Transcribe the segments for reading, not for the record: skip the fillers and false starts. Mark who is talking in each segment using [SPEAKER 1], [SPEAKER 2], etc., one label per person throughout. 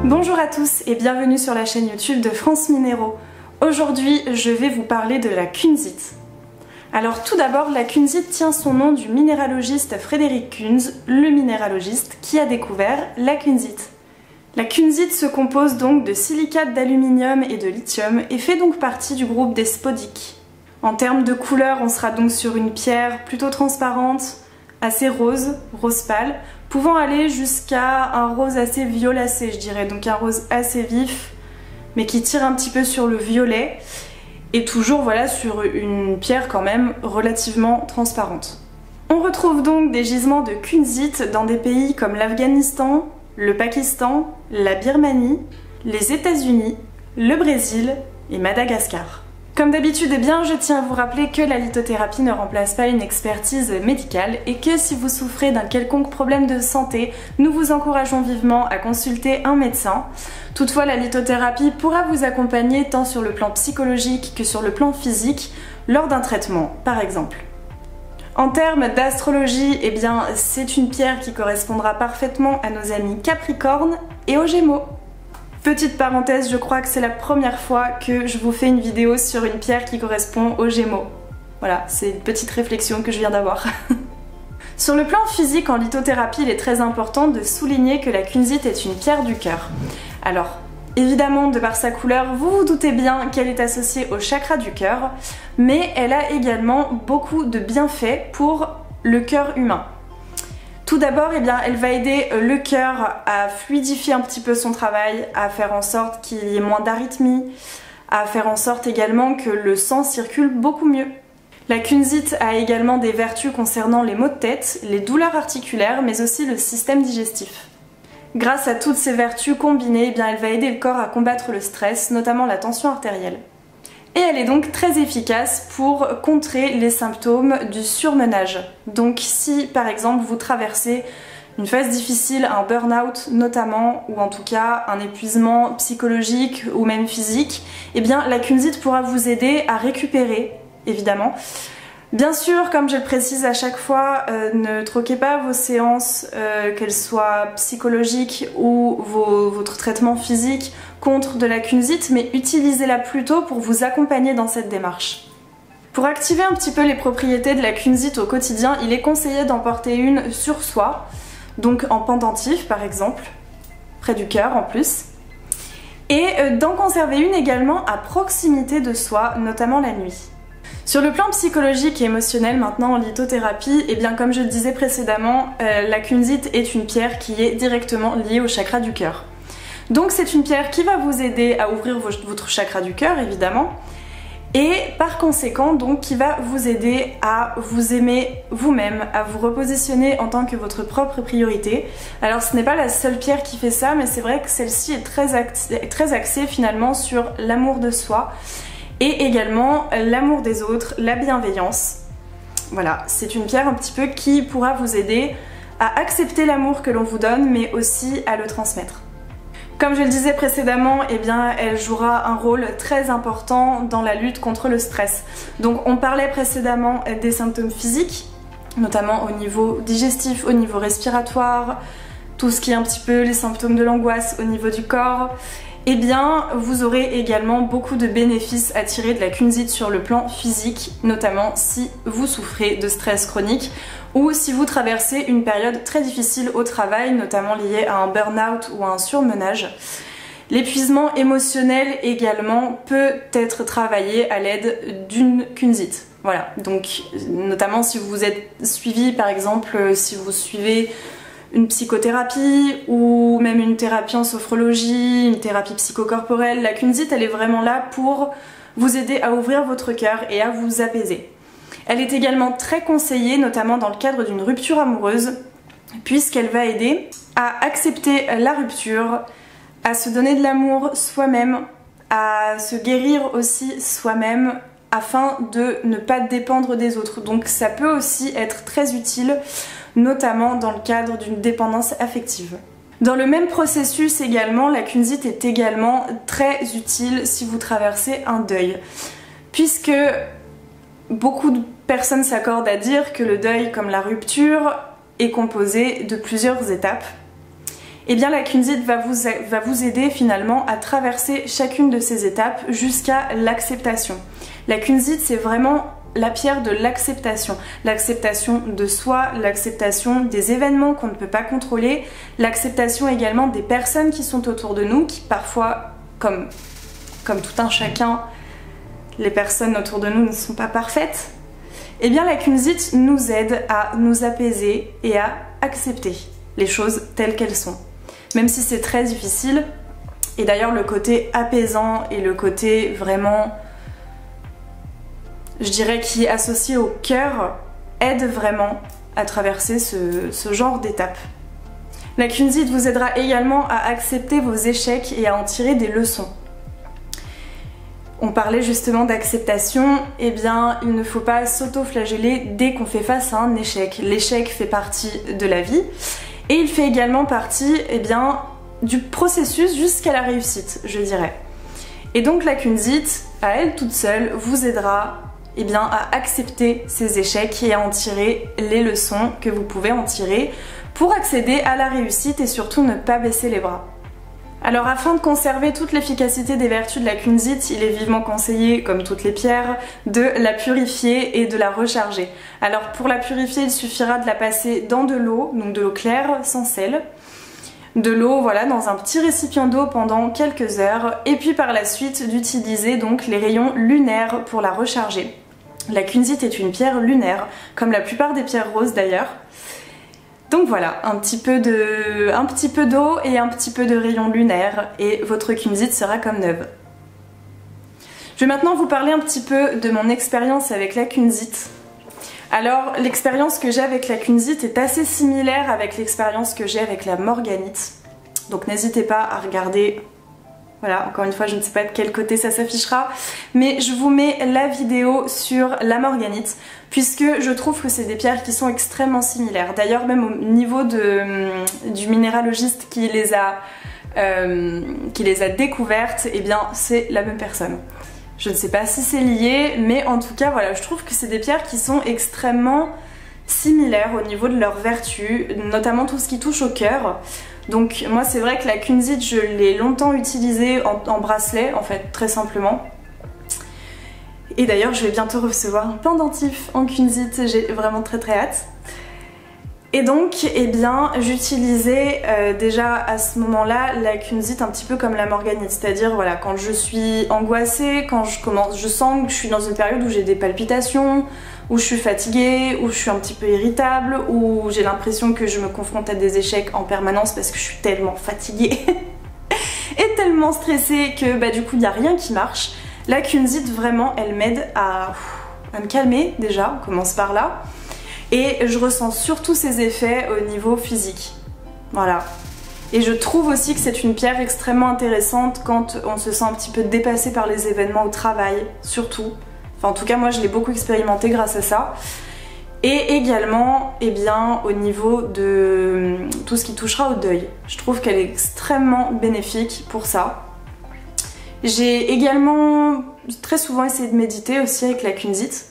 [SPEAKER 1] Bonjour à tous et bienvenue sur la chaîne YouTube de France Minéraux. Aujourd'hui, je vais vous parler de la kunzite. Alors tout d'abord, la kunzite tient son nom du minéralogiste Frédéric Kunz, le minéralogiste qui a découvert la kunzite. La kunzite se compose donc de silicate d'aluminium et de lithium et fait donc partie du groupe des spodiques. En termes de couleur, on sera donc sur une pierre plutôt transparente, assez rose, rose pâle, pouvant aller jusqu'à un rose assez violacé, je dirais, donc un rose assez vif, mais qui tire un petit peu sur le violet, et toujours voilà sur une pierre quand même relativement transparente. On retrouve donc des gisements de kunzite dans des pays comme l'Afghanistan, le Pakistan, la Birmanie, les États-Unis, le Brésil et Madagascar. Comme d'habitude, eh bien, je tiens à vous rappeler que la lithothérapie ne remplace pas une expertise médicale et que si vous souffrez d'un quelconque problème de santé, nous vous encourageons vivement à consulter un médecin. Toutefois, la lithothérapie pourra vous accompagner tant sur le plan psychologique que sur le plan physique lors d'un traitement, par exemple. En termes d'astrologie, eh bien, c'est une pierre qui correspondra parfaitement à nos amis Capricorne et aux Gémeaux. Petite parenthèse, je crois que c'est la première fois que je vous fais une vidéo sur une pierre qui correspond aux Gémeaux. Voilà, c'est une petite réflexion que je viens d'avoir. Sur le plan physique, en lithothérapie, il est très important de souligner que la kunzite est une pierre du cœur. Alors, évidemment, de par sa couleur, vous vous doutez bien qu'elle est associée au chakra du cœur, mais elle a également beaucoup de bienfaits pour le cœur humain. Tout d'abord, eh bien, elle va aider le cœur à fluidifier un petit peu son travail, à faire en sorte qu'il y ait moins d'arythmie, à faire en sorte également que le sang circule beaucoup mieux. La kunzite a également des vertus concernant les maux de tête, les douleurs articulaires, mais aussi le système digestif. Grâce à toutes ces vertus combinées, eh bien, elle va aider le corps à combattre le stress, notamment la tension artérielle. Et elle est donc très efficace pour contrer les symptômes du surmenage. Donc si par exemple vous traversez une phase difficile, un burn-out notamment, ou en tout cas un épuisement psychologique ou même physique, eh bien la kunzite pourra vous aider à récupérer, évidemment. Bien sûr, comme je le précise à chaque fois, ne troquez pas vos séances, qu'elles soient psychologiques ou votre traitement physique, contre de la kunzite, mais utilisez-la plutôt pour vous accompagner dans cette démarche. Pour activer un petit peu les propriétés de la kunzite au quotidien, il est conseillé d'en porter une sur soi, donc en pendentif par exemple, près du cœur en plus, et d'en conserver une également à proximité de soi, notamment la nuit. Sur le plan psychologique et émotionnel maintenant en lithothérapie, eh bien comme je le disais précédemment, la kunzite est une pierre qui est directement liée au chakra du cœur. Donc c'est une pierre qui va vous aider à ouvrir votre chakra du cœur évidemment, et par conséquent donc qui va vous aider à vous aimer vous-même, à vous repositionner en tant que votre propre priorité. Alors ce n'est pas la seule pierre qui fait ça, mais c'est vrai que celle-ci est très axée finalement sur l'amour de soi, et également l'amour des autres, la bienveillance. Voilà, c'est une pierre un petit peu qui pourra vous aider à accepter l'amour que l'on vous donne, mais aussi à le transmettre. Comme je le disais précédemment, eh bien, elle jouera un rôle très important dans la lutte contre le stress. Donc on parlait précédemment des symptômes physiques, notamment au niveau digestif, au niveau respiratoire, tout ce qui est un petit peu les symptômes de l'angoisse au niveau du corps. Eh bien, vous aurez également beaucoup de bénéfices à tirer de la kunzite sur le plan physique, notamment si vous souffrez de stress chronique ou si vous traversez une période très difficile au travail, notamment liée à un burn-out ou à un surmenage. L'épuisement émotionnel également peut être travaillé à l'aide d'une kunzite. Voilà, donc notamment si vous êtes suivi, par exemple, si vous suivez une psychothérapie ou même une thérapie en sophrologie, une thérapie psychocorporelle, la kunzite elle est vraiment là pour vous aider à ouvrir votre cœur et à vous apaiser. Elle est également très conseillée, notamment dans le cadre d'une rupture amoureuse, puisqu'elle va aider à accepter la rupture, à se donner de l'amour soi-même, à se guérir aussi soi-même, afin de ne pas dépendre des autres. Donc ça peut aussi être très utile, notamment dans le cadre d'une dépendance affective. Dans le même processus également, la kunzite est également très utile si vous traversez un deuil, puisque beaucoup de personnes s'accordent à dire que le deuil, comme la rupture, est composé de plusieurs étapes. eh bien la kunzite va vous aider finalement à traverser chacune de ces étapes jusqu'à l'acceptation. La kunzite, c'est vraiment la pierre de l'acceptation. L'acceptation de soi, l'acceptation des événements qu'on ne peut pas contrôler, l'acceptation également des personnes qui sont autour de nous, qui parfois, comme tout un chacun, les personnes autour de nous ne sont pas parfaites. Eh bien la kunzite nous aide à nous apaiser et à accepter les choses telles qu'elles sont. Même si c'est très difficile, et d'ailleurs le côté apaisant et le côté vraiment, je dirais, qui est associé au cœur, aide vraiment à traverser ce genre d'étape. La kunzite vous aidera également à accepter vos échecs et à en tirer des leçons. On parlait justement d'acceptation, eh bien il ne faut pas s'auto-flageller dès qu'on fait face à un échec. L'échec fait partie de la vie et il fait également partie du processus jusqu'à la réussite, je dirais. Et donc la kunzite, à elle toute seule, vous aidera à accepter ces échecs et à en tirer les leçons que vous pouvez en tirer pour accéder à la réussite et surtout ne pas baisser les bras. Alors afin de conserver toute l'efficacité des vertus de la kunzite, il est vivement conseillé, comme toutes les pierres, de la purifier et de la recharger. Alors pour la purifier, il suffira de la passer dans de l'eau, donc de l'eau claire, sans sel. De l'eau, voilà, dans un petit récipient d'eau pendant quelques heures. Et puis par la suite, d'utiliser donc les rayons lunaires pour la recharger. La kunzite est une pierre lunaire, comme la plupart des pierres roses d'ailleurs. Donc voilà, un petit peu d'eau et un petit peu de rayons lunaires et votre kunzite sera comme neuve. Je vais maintenant vous parler un petit peu de mon expérience avec la kunzite. Alors l'expérience que j'ai avec la kunzite est assez similaire avec l'expérience que j'ai avec la morganite. Donc n'hésitez pas à regarder. Voilà, encore une fois, je ne sais pas de quel côté ça s'affichera, mais je vous mets la vidéo sur la morganite, puisque je trouve que c'est des pierres qui sont extrêmement similaires. D'ailleurs, même au niveau du minéralogiste qui les a découvertes, eh bien, c'est la même personne. Je ne sais pas si c'est lié, mais en tout cas, voilà, je trouve que c'est des pierres qui sont extrêmement similaires au niveau de leurs vertus, notamment tout ce qui touche au cœur. Donc moi c'est vrai que la kunzite je l'ai longtemps utilisée en bracelet en fait, très simplement. Et d'ailleurs je vais bientôt recevoir un pendentif en kunzite, j'ai vraiment très hâte. Et donc j'utilisais déjà à ce moment-là la kunzite un petit peu comme la morganite, c'est-à-dire voilà, quand je suis angoissée, quand je sens que je suis dans une période où j'ai des palpitations, où je suis fatiguée, où je suis un petit peu irritable, où j'ai l'impression que je me confronte à des échecs en permanence parce que je suis tellement fatiguée et tellement stressée que du coup il n'y a rien qui marche. La kunzite vraiment elle m'aide à me calmer déjà, on commence par là, et je ressens surtout ses effets au niveau physique. Voilà. Et je trouve aussi que c'est une pierre extrêmement intéressante quand on se sent un petit peu dépassé par les événements au travail, surtout. Enfin en tout cas moi je l'ai beaucoup expérimenté grâce à ça. Et également au niveau de tout ce qui touchera au deuil. Je trouve qu'elle est extrêmement bénéfique pour ça. J'ai également très souvent essayé de méditer aussi avec la kunzite.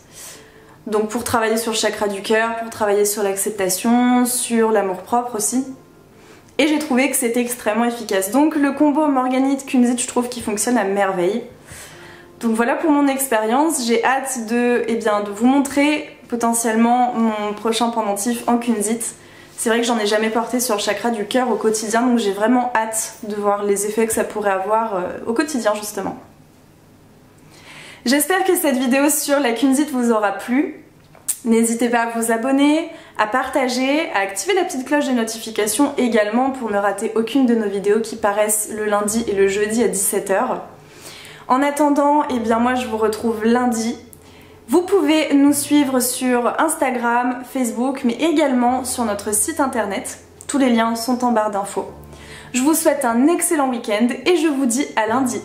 [SPEAKER 1] Donc pour travailler sur le chakra du cœur, pour travailler sur l'acceptation, sur l'amour-propre aussi. Et j'ai trouvé que c'était extrêmement efficace. Donc le combo morganite-kunzite je trouve qu'il fonctionne à merveille. Donc voilà pour mon expérience, j'ai hâte de vous montrer potentiellement mon prochain pendentif en kunzite. C'est vrai que j'en ai jamais porté sur le chakra du cœur au quotidien, donc j'ai vraiment hâte de voir les effets que ça pourrait avoir au quotidien justement. J'espère que cette vidéo sur la kunzite vous aura plu. N'hésitez pas à vous abonner, à partager, à activer la petite cloche de notification également pour ne rater aucune de nos vidéos qui paraissent le lundi et le jeudi à 17 h. En attendant, moi je vous retrouve lundi. Vous pouvez nous suivre sur Instagram, Facebook, mais également sur notre site internet. Tous les liens sont en barre d'infos. Je vous souhaite un excellent week-end et je vous dis à lundi.